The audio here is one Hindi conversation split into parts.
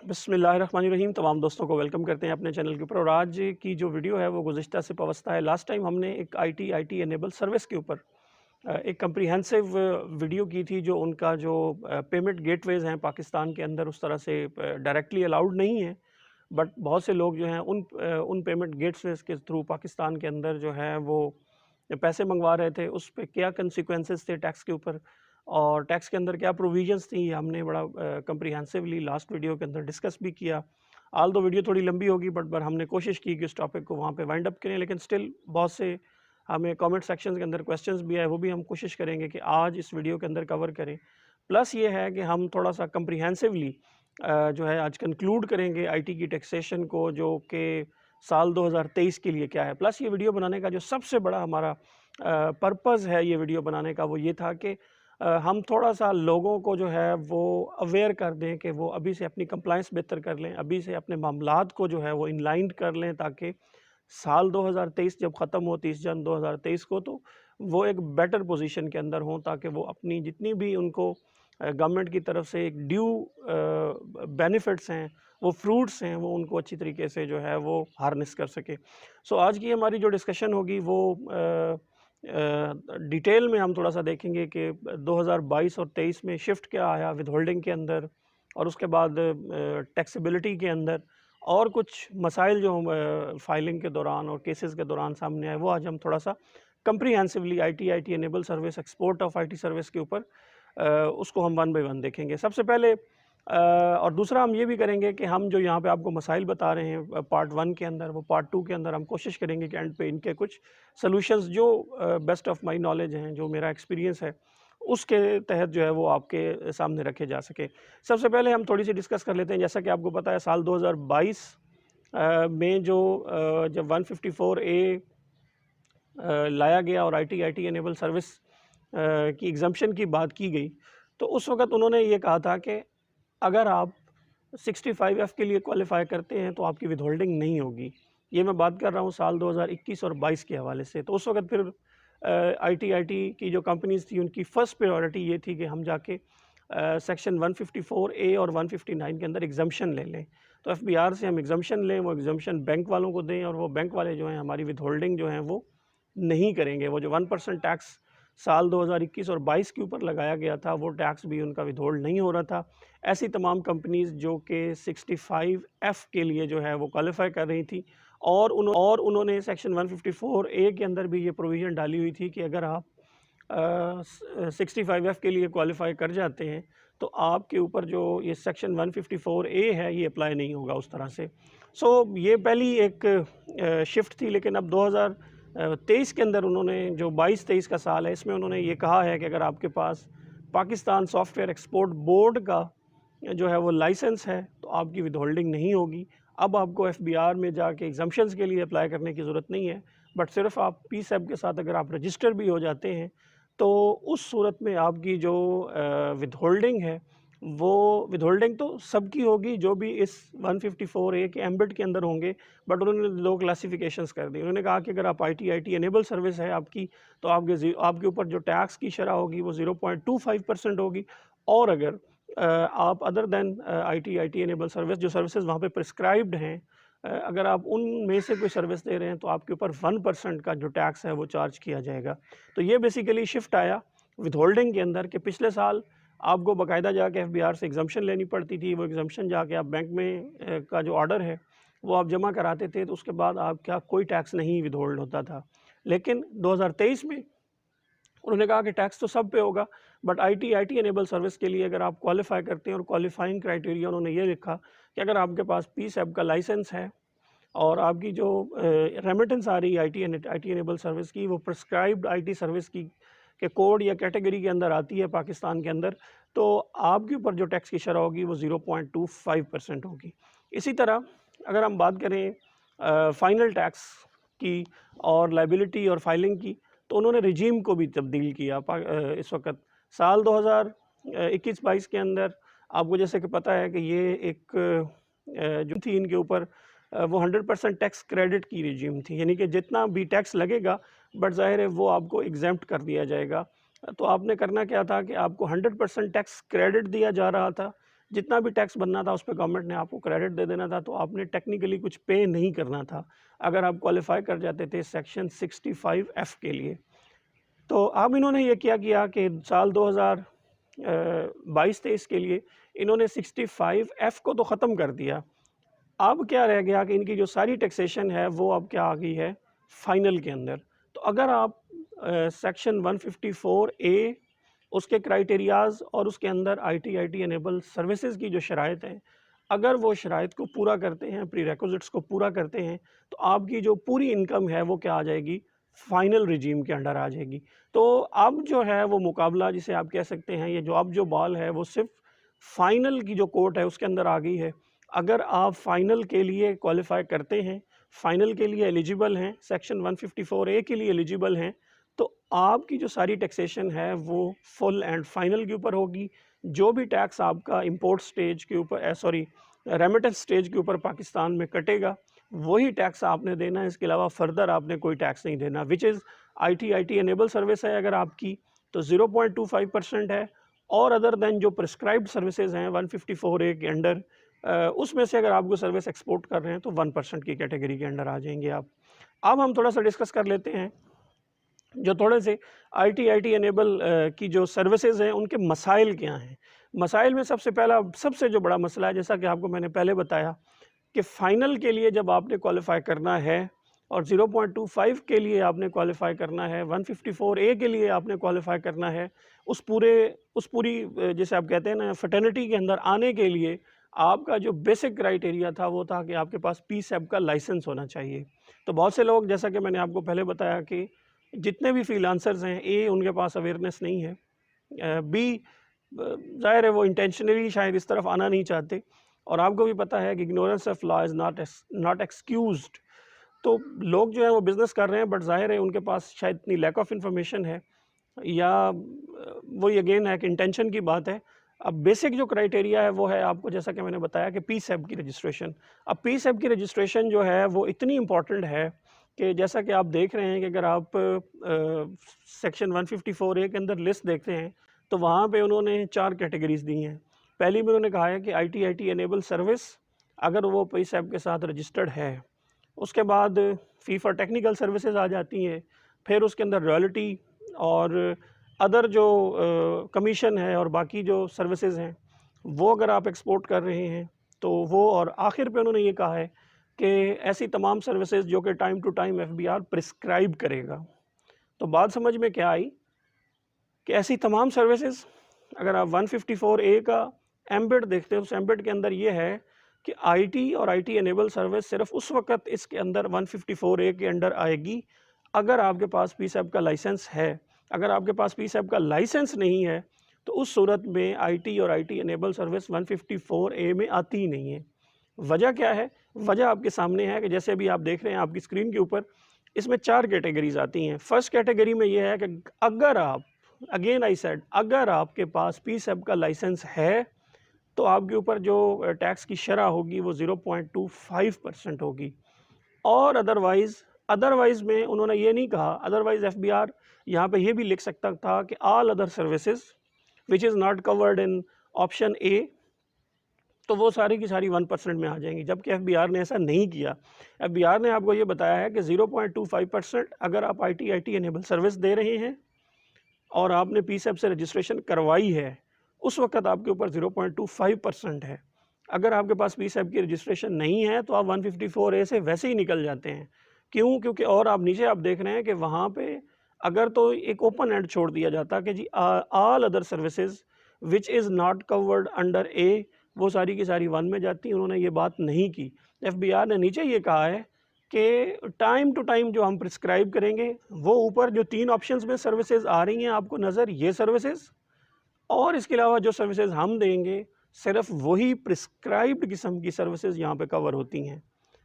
बिस्मिल्लाहिर्रहमानिर्रहीम। तमाम दोस्तों को वेलकम करते हैं अपने चैनल के ऊपर। और आज की जो वीडियो है वो गुज़िश्ता से पवस्ता है। लास्ट टाइम हमने एक आईटी एनेबल सर्विस के ऊपर एक कम्प्रिहेंसिव वीडियो की थी, जो उनका जो पेमेंट गेटवेज़ हैं पाकिस्तान के अंदर उस तरह से डायरेक्टली अलाउड नहीं है, बट बहुत से लोग जो हैं उन पेमेंट गेटवेज़ के थ्रू पाकिस्तान के अंदर जो है वो पैसे मंगवा रहे थे। उस पे क्या कंसिक्वेंसेस थे टैक्स के ऊपर, और टैक्स के अंदर क्या प्रोविजंस थी, ये हमने बड़ा कंप्रिहेंसिवली लास्ट वीडियो के अंदर डिस्कस भी किया। आल दो वीडियो थोड़ी लंबी होगी, बट हमने कोशिश की कि उस टॉपिक को वहाँ पे वाइंड अप करें, लेकिन स्टिल बहुत से हमें कमेंट सेक्शंस के अंदर क्वेश्चंस भी आए, वो भी हम कोशिश करेंगे कि आज इस वीडियो के अंदर कवर करें। प्लस ये है कि हम थोड़ा सा कंप्रिहेंसिवली जो है आज कंक्लूड करेंगे आईटी की टैक्सेशन को, जो कि साल 2023 के लिए क्या है। प्लस ये वीडियो बनाने का जो सबसे बड़ा हमारा पर्पज़ है ये वीडियो बनाने का, वो ये था कि हम थोड़ा सा लोगों को जो है वो अवेयर कर दें कि वो अभी से अपनी कंप्लाइंस बेहतर कर लें, अभी से अपने मामलात को जो है वो इनलाइन कर लें, ताकि साल 2023 जब ख़त्म हो 30 जन 2023 को, तो वो एक बेटर पोजीशन के अंदर हों, ताकि वो अपनी जितनी भी उनको गवर्नमेंट की तरफ से एक ड्यू बेनिफिट्स हैं, वो फ्रूट्स हैं, वो उनको अच्छी तरीके से जो है वो हार्नेस कर सके। सो आज की हमारी जो डिस्कशन होगी वो डिटेल में हम थोड़ा सा देखेंगे कि 2022 और 23 में शिफ्ट क्या आया विद होल्डिंग के अंदर, और उसके बाद टैक्सेबिलिटी के अंदर, और कुछ मसाइल जो फाइलिंग के दौरान और केसेस के दौरान सामने आए, वो आज हम थोड़ा सा comprehensively IT enable service, export of IT service के ऊपर उसको हम वन बाय वन देखेंगे। सबसे पहले और दूसरा हम ये भी करेंगे कि हम जो यहाँ पे आपको मसाइल बता रहे हैं पार्ट वन के अंदर, वो पार्ट टू के अंदर हम कोशिश करेंगे कि एंड पे इनके कुछ सॉल्यूशंस जो बेस्ट ऑफ माय नॉलेज हैं, जो मेरा एक्सपीरियंस है, उसके तहत जो है वो आपके सामने रखे जा सके। सबसे पहले हम थोड़ी सी डिस्कस कर लेते हैं। जैसा कि आपको पता है, साल 2022 में जो जब 154 ए लाया गया और आईटी एनेबल सर्विस की एग्जम्पशन की बात की गई, तो उस वक्त उन्होंने ये कहा था कि अगर आप 65F के लिए क्वालिफाई करते हैं तो आपकी विदहोल्डिंग नहीं होगी। ये मैं बात कर रहा हूँ साल 2021 और 22 के हवाले से। तो उस वक्त फिर आईटी की जो कंपनीज थी, उनकी फ़र्स्ट प्रायोरिटी ये थी कि हम जाके सेक्शन 154A और 159 के अंदर एग्जम्पशन ले लें। तो एफबीआर से हम एग्जम्पशन लें, वो एग्जम्पशन बैंक वालों को दें, और वो बैंक वाले जो हैं हमारी विदहोल्डिंग जो हैं वो नहीं करेंगे। वो जो 1% टैक्स साल 2021 और 22 के ऊपर लगाया गया था, वो टैक्स भी उनका विदहोल्ड नहीं हो रहा था। ऐसी तमाम कंपनीज़ जो कि 65F के लिए जो है वो क्वालिफाई कर रही थी, और उन्होंने सेक्शन 154A के अंदर भी ये प्रोविज़न डाली हुई थी कि अगर आप 65F के लिए क्वालिफाई कर जाते हैं तो आपके ऊपर जो ये सेक्शन 154A है ये अप्लाई नहीं होगा उस तरह से। सो ये पहली एक शिफ्ट थी। लेकिन अब 2023 के अंदर उन्होंने, जो 22-23 का साल है, इसमें उन्होंने ये कहा है कि अगर आपके पास पाकिस्तान सॉफ्टवेयर एक्सपोर्ट बोर्ड का जो है वो लाइसेंस है तो आपकी विदहोल्डिंग नहीं होगी। अब आपको एफबीआर में जाके एग्जम्पशंस के लिए अप्लाई करने की ज़रूरत नहीं है, बट सिर्फ आप पीसैब के साथ अगर आप रजिस्टर भी हो जाते हैं तो उस सूरत में आपकी जो विदहोल्डिंग है, वो विदहोल्डिंग तो सबकी होगी जो भी इस 154A के एम्बिट के अंदर होंगे। बट उन्होंने दो क्लासिफिकेशंस कर दी। उन्होंने कहा कि अगर आप आईटी एनेबल सर्विस है आपकी, तो आपके ऊपर जो टैक्स की शरह होगी वो 0.25% होगी। और अगर आप other than IT enable service, जो सर्विसेज वहाँ पे प्रिस्क्राइब्ड हैं, अगर आप उनमें से कोई सर्विस दे रहे हैं तो आपके ऊपर 1% का जो टैक्स है वो चार्ज किया जाएगा। तो ये बेसिकली शिफ्ट आया विदहोल्डिंग के अंदर, कि पिछले साल आपको बाकायदा जाके एफबीआर से एग्जम्पशन लेनी पड़ती थी। वो एग्जम्पशन जाके आप बैंक में का जो ऑर्डर है वो आप जमा कराते थे, तो उसके बाद आपका कोई टैक्स नहीं विदहोल्ड होता था। लेकिन 2023 में उन्होंने कहा कि टैक्स तो सब पे होगा, बट आईटी एनेबल सर्विस के लिए अगर आप क्वालिफाई करते हैं, और क्वालिफाइंग क्राइटेरिया उन्होंने ये लिखा कि अगर आपके पास पीसैब का लाइसेंस है और आपकी जो रेमिटेंस आ रही है आईटी एनेबल सर्विस की, वो प्रिस्क्राइब्ड आईटी सर्विस की के कोड या कैटेगरी के अंदर आती है पाकिस्तान के अंदर, तो आपके ऊपर जो टैक्स की शरह होगी वो 0.25% होगी। इसी तरह अगर हम बात करें फाइनल टैक्स की और लाइबिलिटी और फाइलिंग की, तो उन्होंने रिजीम को भी तब्दील किया। इस वक्त साल 2021-22 के अंदर आपको जैसे कि पता है कि ये एक जो थी इनके ऊपर वो 100% टैक्स क्रेडिट की रिजीम थी, यानी कि जितना भी टैक्स लगेगा बट ज़ाहिर है वो आपको एग्जेम्प्ट कर दिया जाएगा। तो आपने करना क्या था कि आपको 100% टैक्स क्रेडिट दिया जा रहा था, जितना भी टैक्स बनना था उस पर गवर्नमेंट ने आपको क्रेडिट दे देना था, तो आपने टेक्निकली कुछ पे नहीं करना था अगर आप क्वालिफाई कर जाते थे सेक्शन 65F के लिए। तो अब इन्होंने ये क्या किया कि साल 2022-23 के लिए इन्होंने 65F को तो ख़त्म कर दिया। अब क्या रह गया कि इनकी जो सारी टैक्सेशन है वो अब क्या आ गई है फाइनल के अंदर। तो अगर आप सेक्शन 154A उसके क्राइटेरियाज़ और उसके अंदर IT एनेबल सर्विसेज की जो शराइत हैं, अगर वो शराइत को पूरा करते हैं, प्रीरेक्विजिट्स को पूरा करते हैं, तो आपकी जो पूरी इनकम है वो क्या आ जाएगी, फाइनल रिजीम के अंडर आ जाएगी। तो अब जो है वो मुकाबला जिसे आप कह सकते हैं, ये जो अब जो बॉल है वो सिर्फ फाइनल की जो कोर्ट है उसके अंदर आ गई है। अगर आप फाइनल के लिए क्वालिफाई करते हैं, फाइनल के लिए एलिजिबल हैं, सेक्शन 154A के लिए एलिजिबल हैं, तो आपकी जो सारी टैक्सेशन है वो फुल एंड फाइनल के ऊपर होगी। जो भी टैक्स आपका इंपोर्ट स्टेज के ऊपर रेमिटेंस स्टेज के ऊपर पाकिस्तान में कटेगा वही टैक्स आपने देना है, इसके अलावा फर्दर आपने कोई टैक्स नहीं देना। Which is IT enable service है अगर आपकी तो 0.25% है, और अदर देन जो प्रिस्क्राइब्ड सर्विसेज हैं 154A के अंडर उसमें से अगर आपको सर्विस एक्सपोर्ट कर रहे हैं तो 1% की कैटेगरी के अंडर आ जाएंगे आप। अब हम थोड़ा सा डिस्कस कर लेते हैं जो थोड़े से IT एनेबल की जो सर्विसेज हैं उनके मसाइल क्या हैं। मसाइल में सबसे पहला सबसे जो बड़ा मसला है, जैसा कि आपको मैंने पहले बताया कि फ़ाइनल के लिए जब आपने क्वालिफाई करना है और 0.25 के लिए आपने क्वालिफाई करना है, 154A के लिए आपने क्वालिफाई करना है, उस पूरी जैसे आप कहते हैं ना फर्टेनिटी के अंदर आने के लिए आपका जो बेसिक क्राइटेरिया था वो था कि आपके पास PSEB का लाइसेंस होना चाहिए। तो बहुत से लोग, जैसा कि मैंने आपको पहले बताया कि जितने भी फ्रीलांसर्स हैं, ए उनके पास अवेयरनेस नहीं है, बी ज़ाहिर है वो इंटेंशनली शायद इस तरफ आना नहीं चाहते, और आपको भी पता है कि ignorance of law is not excused. तो लोग जो है वो बिज़नेस कर रहे हैं बट ज़ाहिर है उनके पास शायद इतनी लैक ऑफ इन्फॉर्मेशन है, या वही अगेन है कि इंटेंशन की बात है। अब बेसिक जो क्राइटेरिया है वो है आपको, जैसा कि मैंने बताया कि PSEB की रजिस्ट्रेशन। अब PSEB की रजिस्ट्रेशन जो है वो इतनी इम्पॉर्टेंट है कि जैसा कि आप देख रहे हैं कि अगर आप सेक्शन 154A के अंदर लिस्ट देखते हैं तो वहाँ पे उन्होंने 4 कैटेगरीज दी हैं। पहली में उन्होंने कहा है कि IT एनेबल सर्विस अगर वो PSEB के साथ रजिस्टर्ड है, उसके बाद फ़ी फॉर टेक्निकल सर्विसेज आ जाती हैं, फिर उसके अंदर रॉयल्टी और अदर जो कमीशन है और बाकी जो सर्विसेज हैं वो अगर आप एक्सपोर्ट कर रहे हैं तो वो, और आखिर पे उन्होंने ये कहा है कि ऐसी तमाम सर्विसेज जो कि time to time FBR prescribe करेगा। तो बात समझ में क्या आई कि ऐसी तमाम सर्विसेज, अगर आप 154A का एम्बेड देखते हैं, उस एम्बेड के अंदर ये है कि IT और IT एनेबल सर्विस सिर्फ उस वक्त इसके अंदर 154A के अंडर आएगी अगर आपके पास PSEB का लाइसेंस है। अगर आपके पास PSEB का लाइसेंस नहीं है तो उस सूरत में IT और IT एनेबल सर्विस 154A में आती ही नहीं है। वजह क्या है? वजह आपके सामने है कि जैसे अभी आप देख रहे हैं आपकी स्क्रीन के ऊपर, इसमें 4 कैटेगरीज आती हैं। फर्स्ट कैटेगरी में ये है कि अगर आप, अगेन आई सेड, अगर आपके पास PSEB का लाइसेंस है तो आपके ऊपर जो टैक्स की शरह होगी वो 0.25% होगी, और अदरवाइज़ में उन्होंने ये नहीं कहा। अदरवाइज़ FBR यहाँ पे ये भी लिख सकता था कि all other services which is not covered in option A, तो वो सारी की सारी 1% में आ जाएंगी, जबकि FBR ने ऐसा नहीं किया। FBR ने आपको ये बताया है कि 0.25% अगर आप IT एनेबल सर्विस दे रहे हैं और आपने PSEB से रजिस्ट्रेशन करवाई है, उस वक्त आपके ऊपर 0.25% है। अगर आपके पास PSEB की रजिस्ट्रेशन नहीं है तो आप 154A से वैसे ही निकल जाते हैं। क्यों? क्योंकि और आप नीचे आप देख रहे हैं कि वहाँ पे अगर तो एक ओपन एंड छोड़ दिया जाता कि G all other services which is not covered under A, वो सारी की सारी 1 में जाती। उन्होंने ये बात नहीं की। FBR ने नीचे ये कहा है कि टाइम टू टाइम जो हम प्रिस्क्राइब करेंगे वो ऊपर जो 3 ऑप्शंस में सर्विसेज आ रही हैं आपको नज़र, ये सर्विसेज, और इसके अलावा जो सर्विसेज हम देंगे सिर्फ वही प्रिस्क्राइब्ड किस्म की सर्विसेज यहाँ पे कवर होती हैं।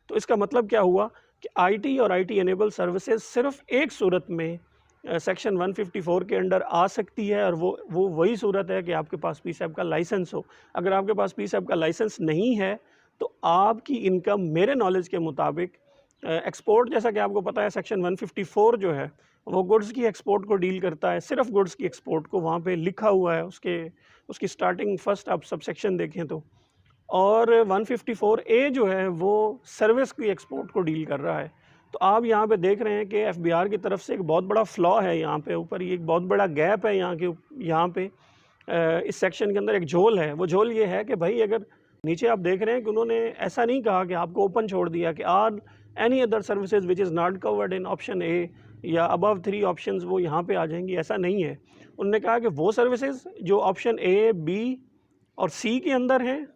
तो इसका मतलब क्या हुआ कि IT और IT एनेबल सर्विसेज सिर्फ एक सूरत में सेक्शन 154 के अंडर आ सकती है, और वो वही सूरत है कि आपके पास PSEB का लाइसेंस हो। अगर आपके पास PSEB का लाइसेंस नहीं है तो आपकी इनकम मेरे नॉलेज के मुताबिक एक्सपोर्ट, जैसा कि आपको पता है सेक्शन 154 जो है वो गुड्स की एक्सपोर्ट को डील करता है, सिर्फ गुड्स की एक्सपोर्ट को, वहाँ पे लिखा हुआ है उसकी स्टार्टिंग फर्स्ट आप सबसेक्शन देखें तो। और 154 ए जो है वो सर्विस की एक्सपोर्ट को डील कर रहा है। तो आप यहाँ पे देख रहे हैं कि एफबीआर की तरफ से एक बहुत बड़ा फ्लॉ है यहाँ पे ऊपर, ये एक बहुत बड़ा गैप है यहाँ पे इस सेक्शन के अंदर एक झोल है। वो झोल ये है कि भाई अगर नीचे आप देख रहे हैं कि उन्होंने ऐसा नहीं कहा कि आपको ओपन छोड़ दिया कि are any other services which is not covered in option A या अबव 3 ऑप्शंस वो यहाँ पे आ जाएंगी, ऐसा नहीं है। उन्होंने कहा कि वो सर्विसेज जो ऑप्शन ए, बी और सी के अंदर हैं,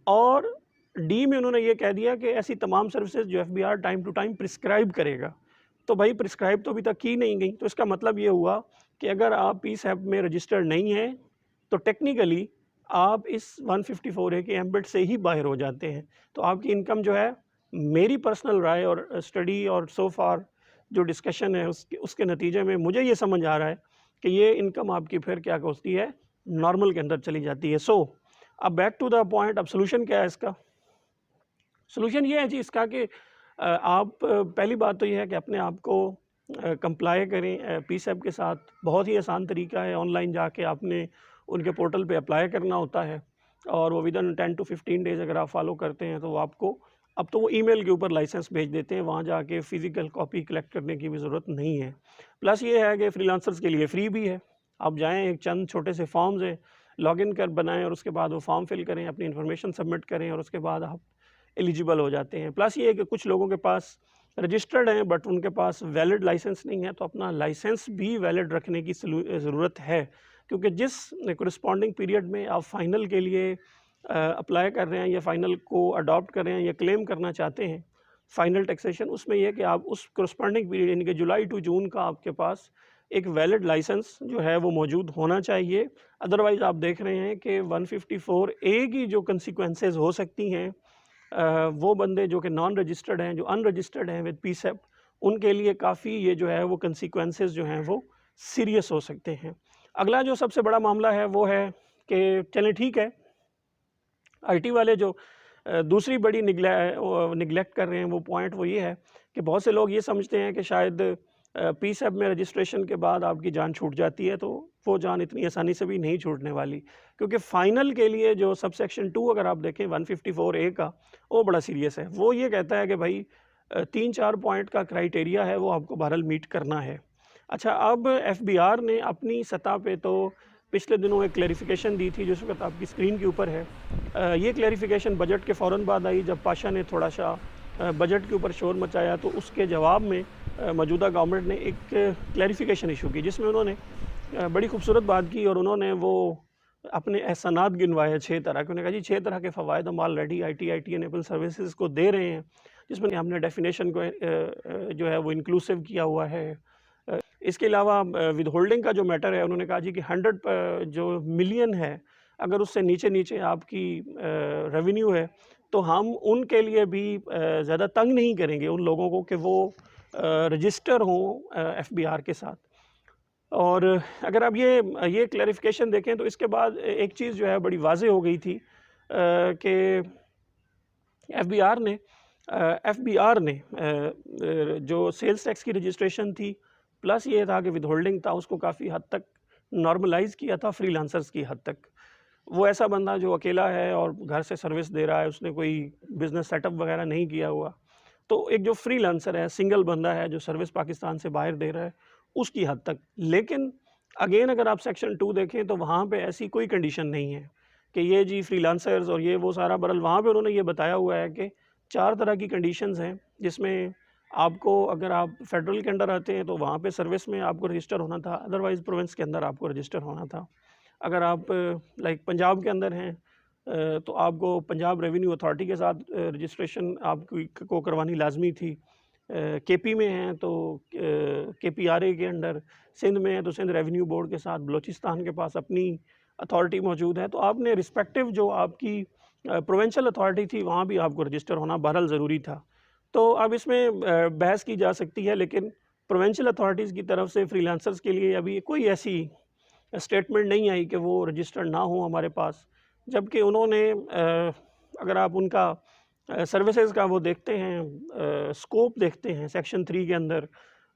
और डी में उन्होंने ये कह दिया कि ऐसी तमाम सर्विसेज जो एफबीआर टाइम टू टाइम प्रिस्क्राइब करेगा। तो भाई प्रिस्क्राइब तो अभी तक की नहीं गई, तो इसका मतलब ये हुआ कि अगर आप पीसैप में रजिस्टर्ड नहीं हैं तो टेक्निकली आप इस 154A के एम्बिट से ही बाहर हो जाते हैं। तो आपकी इनकम जो है, मेरी पर्सनल राय और स्टडी और सो फार जो डिस्कशन है उसके नतीजे में मुझे ये समझ आ रहा है कि ये इनकम आपकी फिर क्या होती है, नॉर्मल के अंदर चली जाती है। सो अब बैक टू द पॉइंट, अब सोल्यूशन क्या है इसका? सोल्यूशन ये है जी इसका कि आप पहली बात तो ये है कि अपने आप को कंप्लाई करें पीसैप के साथ। बहुत ही आसान तरीका है, ऑनलाइन जाके आपने उनके पोर्टल पे अप्लाई करना होता है और वो विदिन 10 to 15 डेज़ अगर आप फॉलो करते हैं तो वो आपको, अब तो वो ईमेल के ऊपर लाइसेंस भेज देते हैं, वहाँ जाके फ़िज़िकल कॉपी कलेक्ट करने की भी ज़रूरत नहीं है। प्लस ये है कि फ्रीलांसर्स के लिए फ्री भी है। आप जाएँ, एक चंद छोटे से फॉर्म्स हैं, लॉगिन कर बनाएँ और उसके बाद वो फॉर्म फिल करें, अपनी इन्फॉर्मेशन सबमिट करें और उसके बाद आप एलिजिबल हो जाते हैं। प्लस ये है कि कुछ लोगों के पास रजिस्टर्ड हैं बट उनके पास वैलिड लाइसेंस नहीं है, तो अपना लाइसेंस भी वैलिड रखने की ज़रूरत है, क्योंकि जिस कोरिस्पॉन्डिंग पीरियड में आप फ़ाइनल के लिए अप्लाई कर रहे हैं या फ़ाइनल को अडॉप्ट कर रहे हैं या क्लेम करना चाहते हैं फ़ाइनल टैक्सेशन, उसमें यह है कि आप उस कोरिस्पॉन्डिंग पीरियड यानी कि जुलाई टू जून का आपके पास एक वैलिड लाइसेंस जो है वो मौजूद होना चाहिए। अदरवाइज़ आप देख रहे हैं कि 154A की जो कंसिक्वेंसेस हो सकती हैं, वो बंदे जो कि नॉन रजिस्टर्ड हैं, जो अनरजिस्टर्ड हैं विद पीसैप, उनके लिए काफ़ी ये जो है वो कंसिक्वेंसेस जो हैं वो सीरियस हो सकते हैं। अगला जो सबसे बड़ा मामला है वो है कि चलें ठीक है, आईटी वाले जो दूसरी बड़ी निगलेक्ट कर रहे हैं वो पॉइंट वो ये है कि बहुत से लोग ये समझते हैं कि शायद पीसैप में रजिस्ट्रेशन के बाद आपकी जान छूट जाती है, तो वो जान इतनी आसानी से भी नहीं छूटने वाली, क्योंकि फ़ाइनल के लिए जो सबसेक्शन 2 अगर आप देखें 154A का, वो बड़ा सीरियस है। वो ये कहता है कि भाई 3-4 पॉइंट का क्राइटेरिया है, वो आपको बहरहाल मीट करना है। अच्छा, अब एफबीआर ने अपनी सतह पे तो पिछले दिनों एक क्लैरिफिकेशन दी थी, जिस वक्त आपकी स्क्रीन के ऊपर है। ये क्लैरिफिकेशन बजट के फ़ौरन बाद आई, जब पाशा ने थोड़ा सा बजट के ऊपर शोर मचाया, तो उसके जवाब में मौजूदा गवर्नमेंट ने एक क्लैरिफिकेशन इशू की, जिसमें उन्होंने बड़ी खूबसूरत बात की और उन्होंने वो अपने एहसानात गिनवाए 6 तरह के। उन्होंने कहा जी 6 तरह के फ़वाइद हम ऑलरेडी आईटी एनेबल सर्विसेज को दे रहे हैं, जिसमें हमने डेफिनेशन को जो है वो इंक्लूसिव किया हुआ है। इसके अलावा विद होल्डिंग का जो मैटर है, उन्होंने कहा जी कि 100 जो मिलियन है, अगर उससे नीचे नीचे आपकी रेवेन्यू है, तो हम उनके लिए भी ज़्यादा तंग नहीं करेंगे उन लोगों को कि वो रजिस्टर हों एफबीआर के साथ। और अगर आप ये क्लैरिफिकेशन देखें तो इसके बाद एक चीज़ जो है बड़ी वाज़ेह हो गई थी कि एफबीआर ने जो सेल्स टैक्स की रजिस्ट्रेशन थी, प्लस ये था कि विद होल्डिंग था, उसको काफ़ी हद तक नॉर्मलाइज़ किया था फ्रीलांसर्स की हद तक। वो ऐसा बंदा जो अकेला है और घर से सर्विस दे रहा है, उसने कोई बिज़नेस सेटअप वगैरह नहीं किया हुआ, तो एक जो फ्रीलांसर है, सिंगल बंदा है जो सर्विस पाकिस्तान से बाहर दे रहा है, उसकी हद तक। लेकिन अगेन अगर आप सेक्शन 2 देखें तो वहाँ पे ऐसी कोई कंडीशन नहीं है कि ये जी फ्रीलांसर्स और ये वो सारा, बरल वहाँ पे उन्होंने ये बताया हुआ है कि 4 तरह की कंडीशंस हैं, जिसमें आपको, अगर आप फेडरल के अंडर आते हैं तो वहाँ पे सर्विस में आपको रजिस्टर होना था, अदरवाइज़ प्रोविंस के अंदर आपको रजिस्टर होना था। अगर आप लाइक पंजाब के अंदर हैं तो आपको पंजाब रेवेन्यू अथॉरिटी के साथ रजिस्ट्रेशन आपको करवानी लाजमी थी। केपी में हैं तो केपीआरए के अंडर, सिंध में है तो सिंध रेवेन्यू बोर्ड के साथ, बलूचिस्तान के पास अपनी अथॉरिटी मौजूद है, तो आपने रिस्पेक्टिव जो आपकी प्रोविंशियल अथॉरिटी थी वहाँ भी आपको रजिस्टर होना बहरहाल ज़रूरी था। तो अब इसमें बहस की जा सकती है, लेकिन प्रोविंशियल अथॉरिटीज़ की तरफ से फ्रीलांसर्स के लिए अभी कोई ऐसी स्टेटमेंट नहीं आई कि वो रजिस्टर्ड ना हो हमारे पास। जबकि उन्होंने अगर आप उनका सर्विसेज का वो देखते हैं, स्कोप देखते हैं सेक्शन 3 के अंदर,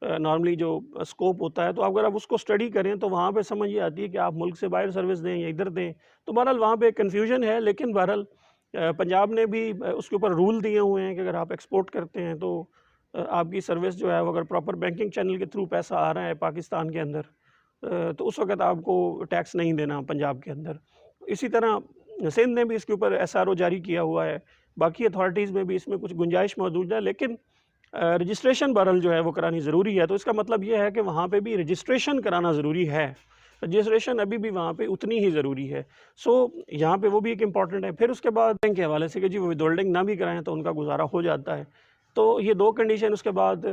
नॉर्मली जो स्कोप होता है, तो अगर आप उसको स्टडी करें तो वहाँ पे समझ ये आती है कि आप मुल्क से बाहर सर्विस दें या इधर दें। तो बहरहाल वहाँ पे कन्फ्यूजन है, लेकिन बहरहाल पंजाब ने भी उसके ऊपर रूल दिए हुए हैं कि अगर आप एक्सपोर्ट करते हैं तो आपकी सर्विस जो है वो अगर प्रॉपर बैंकिंग चैनल के थ्रू पैसा आ रहा है पाकिस्तान के अंदर, तो उस वक़्त आपको टैक्स नहीं देना पंजाब के अंदर। इसी तरह सिंध ने भी इसके ऊपर एसआरओ जारी किया हुआ है, बाकी अथॉरिटीज़ में भी इसमें कुछ गुंजाइश मौजूद है, लेकिन रजिस्ट्रेशन बहरहाल जो है वो करानी ज़रूरी है। तो इसका मतलब ये है कि वहाँ पे भी रजिस्ट्रेशन कराना ज़रूरी है। रजिस्ट्रेशन अभी भी वहाँ पे उतनी ही ज़रूरी है। सो यहाँ पे वो भी एक इम्पॉर्टेंट है। फिर उसके बाद बैंक के हवाले से कि जी वो विदहोल्डिंग ना भी कराएँ तो उनका गुज़ारा हो जाता है। तो ये 2 कंडीशन, उसके बाद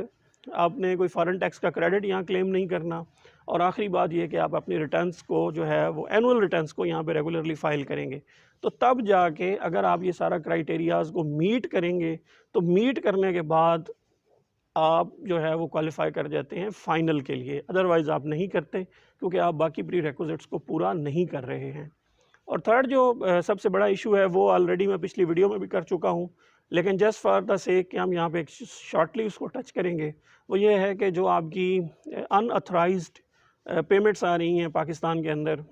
आपने कोई फ़ॉरेन टैक्स का क्रेडिट यहाँ क्लेम नहीं करना, और आखिरी बात ये है कि आप अपनी रिटर्न्स को जो है वो एनुअल रिटर्न्स को यहाँ पे रेगुलरली फ़ाइल करेंगे। तो तब जाके अगर आप ये सारा क्राइटेरियाज़ को मीट करेंगे, तो मीट करने के बाद आप जो है वो क्वालिफ़ाई कर जाते हैं फ़ाइनल के लिए, अदरवाइज़ आप नहीं करते क्योंकि आप बाकी प्री रिक्विज़िट्स को पूरा नहीं कर रहे हैं। और थर्ड जो सबसे बड़ा इशू है वो ऑलरेडी मैं पिछली वीडियो में भी कर चुका हूँ, लेकिन जस्ट फॉर द सेक कि हम यहाँ पे शॉर्टली उसको टच करेंगे, वो ये है कि जो आपकी अनऑथराइज्ड पेमेंट्स आ रही हैं पाकिस्तान के अंदर,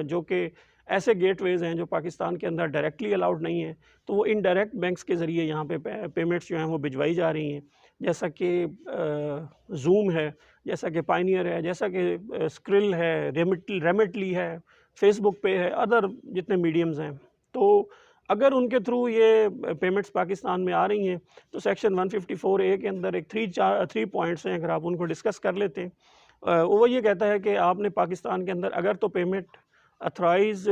जो कि ऐसे गेटवेज़ हैं जो पाकिस्तान के अंदर डायरेक्टली अलाउड नहीं है, तो वो इनडायरेक्ट बैंक्स के ज़रिए यहाँ पे पेमेंट्स जो हैं वो भिजवाई जा रही हैं, जैसा कि ज़ूम है, जैसा कि पायनियर है, जैसा कि स्क्रिल है, रेमिटली है, फेसबुक पे है, अदर जितने मीडियम्स हैं। तो अगर उनके थ्रू ये पेमेंट्स पाकिस्तान में आ रही हैं, तो सेक्शन 154A के अंदर एक 3 पॉइंट्स हैं, अगर आप उनको डिस्कस कर लेते हैं। वो ये कहता है कि आपने पाकिस्तान के अंदर अगर तो payment authorise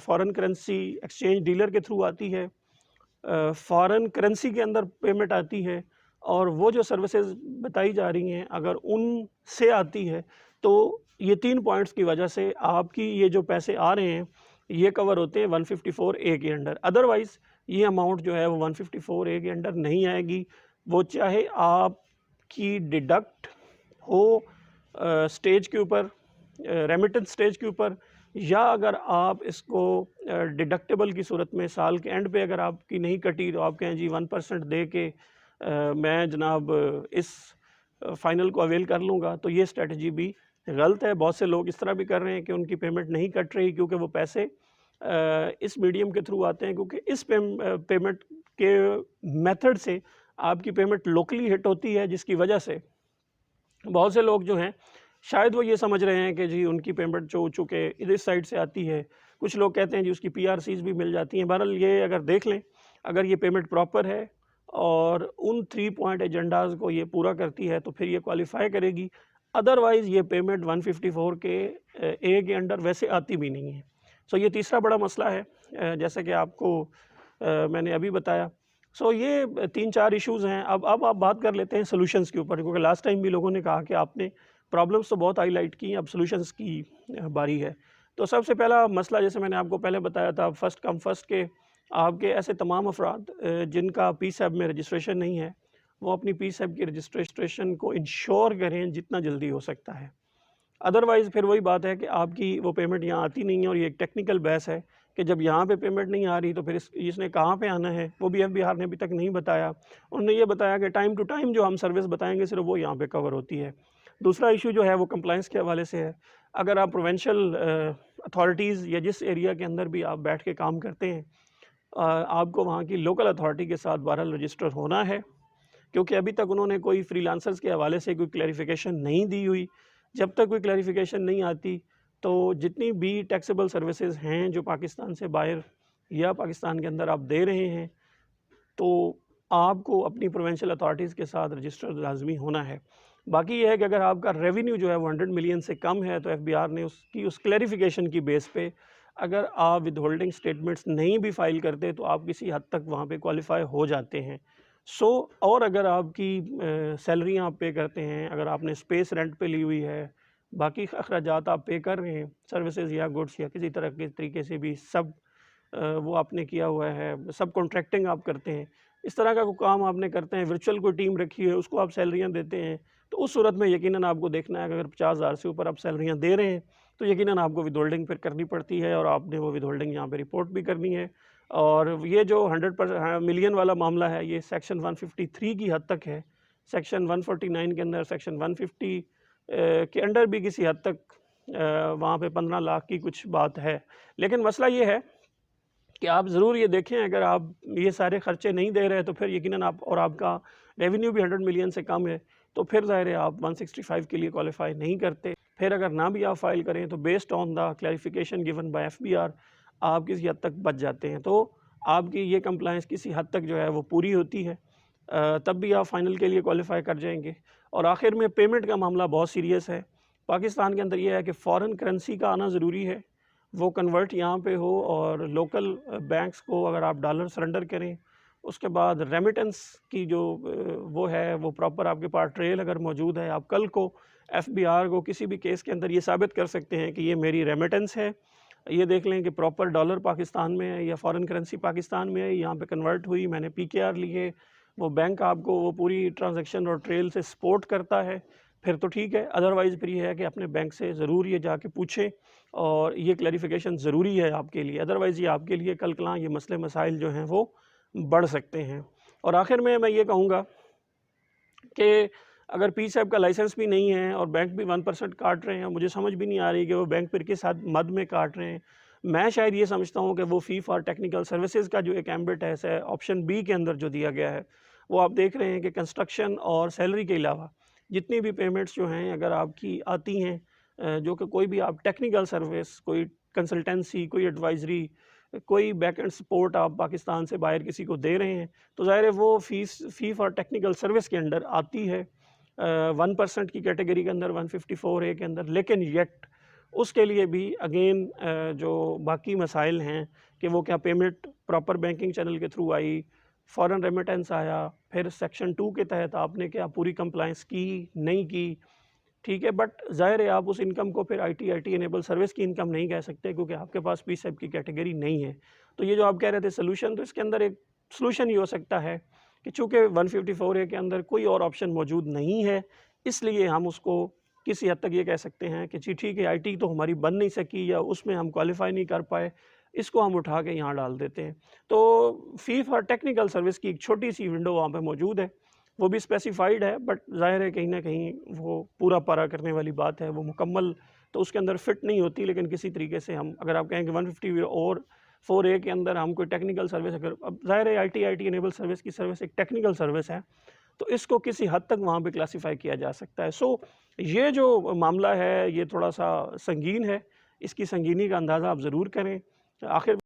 foreign currency exchange dealer के थ्रू आती है, फॉरेन करेंसी के अंदर पेमेंट आती है, और वो जो सर्विसेज बताई जा रही हैं अगर उनसे आती है, तो ये 3 पॉइंट्स की वजह से आपकी ये जो पैसे आ रहे हैं ये कवर होते हैं 154A के अंडर। अदरवाइज़ ये अमाउंट जो है वो 154A के अंडर नहीं आएगी, वो चाहे आपकी डिडक्ट हो स्टेज के ऊपर, रेमिटेंस स्टेज के ऊपर, या अगर आप इसको डिडक्टेबल की सूरत में साल के एंड पे अगर आपकी नहीं कटी तो आप कहें जी 1% दे के मैं जनाब इस फ़ाइनल को अवेल कर लूँगा, तो ये स्ट्रेटजी भी गलत है। बहुत से लोग इस तरह भी कर रहे हैं कि उनकी पेमेंट नहीं कट रही क्योंकि वो पैसे इस मीडियम के थ्रू आते हैं, क्योंकि इस पेमेंट के मेथड से आपकी पेमेंट लोकली हिट होती है, जिसकी वजह से बहुत से लोग जो हैं शायद वो ये समझ रहे हैं कि जी उनकी पेमेंट जो चूँकि इस साइड से आती है, कुछ लोग कहते हैं जी उसकी PRCs भी मिल जाती हैं। बहरहाल ये अगर देख लें, अगर ये पेमेंट प्रॉपर है और उन 3 पॉइंट एजेंडाज़ को ये पूरा करती है तो फिर ये क्वालिफ़ाई करेगी, अदरवाइज़ ये पेमेंट 154 के ए के अंडर वैसे आती भी नहीं है। सो ये तीसरा बड़ा मसला है, जैसा कि आपको मैंने अभी बताया। सो ये 3-4 इश्यूज़ हैं। अब आप बात कर लेते हैं सॉल्यूशंस के ऊपर, क्योंकि लास्ट टाइम भी लोगों ने कहा कि आपने प्रॉब्लम्स तो बहुत हाईलाइट की हैं, अब सॉल्यूशंस की बारी है। तो सबसे पहला मसला, जैसे मैंने आपको पहले बताया था, फर्स्ट कम फर्स्ट के आपके ऐसे तमाम अफराद जिनका PSAB में रजिस्ट्रेशन नहीं है, वो अपनी PSAB की रजिस्ट्रेशन को इंश्योर करें जितना जल्दी हो सकता है। अदरवाइज़ फिर वही बात है कि आपकी वो पेमेंट यहाँ आती नहीं है, और ये एक टेक्निकल बहस है कि जब यहाँ पे पेमेंट नहीं आ रही तो फिर इसने कहाँ पे आना है, वो भी FBR ने अभी तक नहीं बताया। उन्होंने ये बताया कि टाइम टू टाइम जो हम सर्विस बताएंगे सिर्फ वो यहाँ पे कवर होती है। दूसरा इशू जो है वो कंप्लाइंस के हवाले से है। अगर आप प्रोविंशियल अथॉरिटीज़ या जिस एरिया के अंदर भी आप बैठ के काम करते हैं, आपको वहाँ की लोकल अथॉरिटी के साथ बहरहाल रजिस्टर होना है, क्योंकि अभी तक उन्होंने कोई फ्रीलांसर्स के हवाले से कोई क्लैरिफिकेशन नहीं दी हुई। जब तक कोई क्लैरिफिकेशन नहीं आती तो जितनी भी टैक्सेबल सर्विसेज हैं जो पाकिस्तान से बाहर या पाकिस्तान के अंदर आप दे रहे हैं, तो आपको अपनी प्रोविंशियल अथॉरिटीज़ के साथ रजिस्टर लाजमी होना है। बाकी ये है कि अगर आपका रेवेन्यू जो है वो 100 मिलियन से कम है तो FBR ने उस क्लैरिफिकेशन की बेस पे अगर आप विदहोल्डिंग स्टेटमेंट्स नहीं भी फाइल करते तो आप किसी हद तक वहाँ पे क्वालिफाई हो जाते हैं। और अगर आपकी सैलरी आप पे करते हैं, अगर आपने स्पेस रेंट पे ली हुई है, बाकी अखराजात आप पे कर रहे हैं, सर्विसेज या गुड्स या किसी तरह के तरीके से भी सब वो आपने किया हुआ है, सब कॉन्ट्रैक्टिंग आप करते हैं, इस तरह का कोई काम आपने करते हैं, वर्चुअल कोई टीम रखी है उसको आप सैलरियाँ देते हैं, तो उस सूरत में यकीनन आपको देखना है कि अगर 50,000 से ऊपर आप सैलरियाँ दे रहे हैं तो यकीनन आपको विदहोल्डिंग फिर करनी पड़ती है, और आपने वो विदहोल्डिंग यहाँ पे रिपोर्ट भी करनी है। और ये जो 100 मिलियन वाला मामला है, ये सेक्शन 153 की हद तक है सेक्शन 149 के अंदर, सेक्शन 150 के अंडर भी किसी हद तक वहाँ पे 15 लाख की कुछ बात है। लेकिन मसला ये है कि आप ज़रूर ये देखें, अगर आप ये सारे खर्चे नहीं दे रहे तो फिर यकीनन आप, और आपका रेवेन्यू भी 100 मिलियन से कम है, तो फिर ज़ाहिर है आप 165 के लिए क्वालिफाई नहीं करते। फिर अगर ना भी आप फाइल करें तो based on the clarification given by FBR आप किसी हद तक बच जाते हैं। तो आपकी ये कंप्लायंस किसी हद तक जो है वो पूरी होती है, तब भी आप फाइनल के लिए क्वालिफाई कर जाएंगे। और आखिर में पेमेंट का मामला बहुत सीरियस है। पाकिस्तान के अंदर ये है कि फ़ॉरेन करेंसी का आना ज़रूरी है, वो कन्वर्ट यहाँ पे हो, और लोकल बैंक्स को अगर आप डॉलर सरेंडर करें, उसके बाद रेमिटेंस की जो वो है वो प्रॉपर आपके पास ट्रेल अगर मौजूद है, आप कल को FBR को किसी भी केस के अंदर ये साबित कर सकते हैं कि ये मेरी रेमिटेंस है, ये देख लें कि प्रॉपर डॉलर पाकिस्तान में है या फॉरेन करेंसी पाकिस्तान में है, यहाँ पे कन्वर्ट हुई, मैंने PKR लिए, वो बैंक आपको वो पूरी ट्रांजैक्शन और ट्रेल से सपोर्ट करता है, फिर तो ठीक है। अदरवाइज़ फिर ये है कि अपने बैंक से ज़रूर ये जाके पूछें, और ये क्लैरिफिकेशन ज़रूरी है आपके लिए, अदरवाइज़ ये आपके लिए कल कलां ये मसले मसाइल जो हैं वो बढ़ सकते हैं। और आखिर में मैं ये कहूँगा कि अगर पी साहब का लाइसेंस भी नहीं है और बैंक भी 1% काट रहे हैं, मुझे समझ भी नहीं आ रही कि वो बैंक फिर किस मद में काट रहे हैं। मैं शायद ये समझता हूँ कि वो फ़ी फॉर टेक्निकल सर्विसेज का जो एक एम्बिट है ऑप्शन बी के अंदर जो दिया गया है, वो आप देख रहे हैं कि कंस्ट्रक्शन और सैलरी के अलावा जितनी भी पेमेंट्स जो हैं अगर आपकी आती हैं, जो कि कोई भी आप टेक्निकल सर्विस, कोई कंसल्टेंसी, कोई एडवाइजरी, कोई बैक एंड सपोर्ट आप पाकिस्तान से बाहर किसी को दे रहे हैं, तो ज़ाहिर है वो फ़ी फॉर टेक्निकल सर्विस के अंडर आती है 1% की कैटेगरी के अंदर, 154A के अंदर। लेकिन येट उसके लिए भी अगेन जो बाकी मसाइल हैं कि वो क्या पेमेंट प्रॉपर बैंकिंग चैनल के थ्रू आई, फ़ॉरेन रेमिटेंस आया, फिर सेक्शन 2 के तहत आपने क्या पूरी कंप्लाइंस की नहीं की, ठीक है। बट ज़ाहिर है आप उस इनकम को फिर IT इनेबल सर्विस की इनकम नहीं कह सकते, क्योंकि आपके पास PSAB की कैटेगरी नहीं है। तो ये जो आप कह रहे थे सोल्यूशन, तो इसके अंदर एक सोल्यूशन ये हो सकता है कि चूँकि 154A के अंदर कोई और ऑप्शन मौजूद नहीं है, इसलिए हम उसको किसी हद तक ये कह सकते हैं कि जी ठीक है, IT तो हमारी बन नहीं सकी या उसमें हम क्वालिफाई नहीं कर पाए, इसको हम उठा के यहाँ डाल देते हैं। तो फ़ी फॉर टेक्निकल सर्विस की एक छोटी सी विंडो वहाँ पे मौजूद है, वो भी स्पेसिफाइड है, बट ज़ाहिर है कहीं ना कहीं वो पूरा पारा करने वाली बात है, वो मुकम्मल तो उसके अंदर फिट नहीं होती। लेकिन किसी तरीके से हम अगर आप कहें कि 150 और 4A के अंदर हम कोई टेक्निकल सर्विस, अगर अब ज़ाहिर है IT इनेबल सर्विस की सर्विस एक टेक्निकल सर्विस है, तो इसको किसी हद तक वहाँ पे क्लासीफाई किया जा सकता है। सो ये जो मामला है ये थोड़ा सा संगीन है, इसकी संगीनी का अंदाज़ा आप ज़रूर करें। आखिर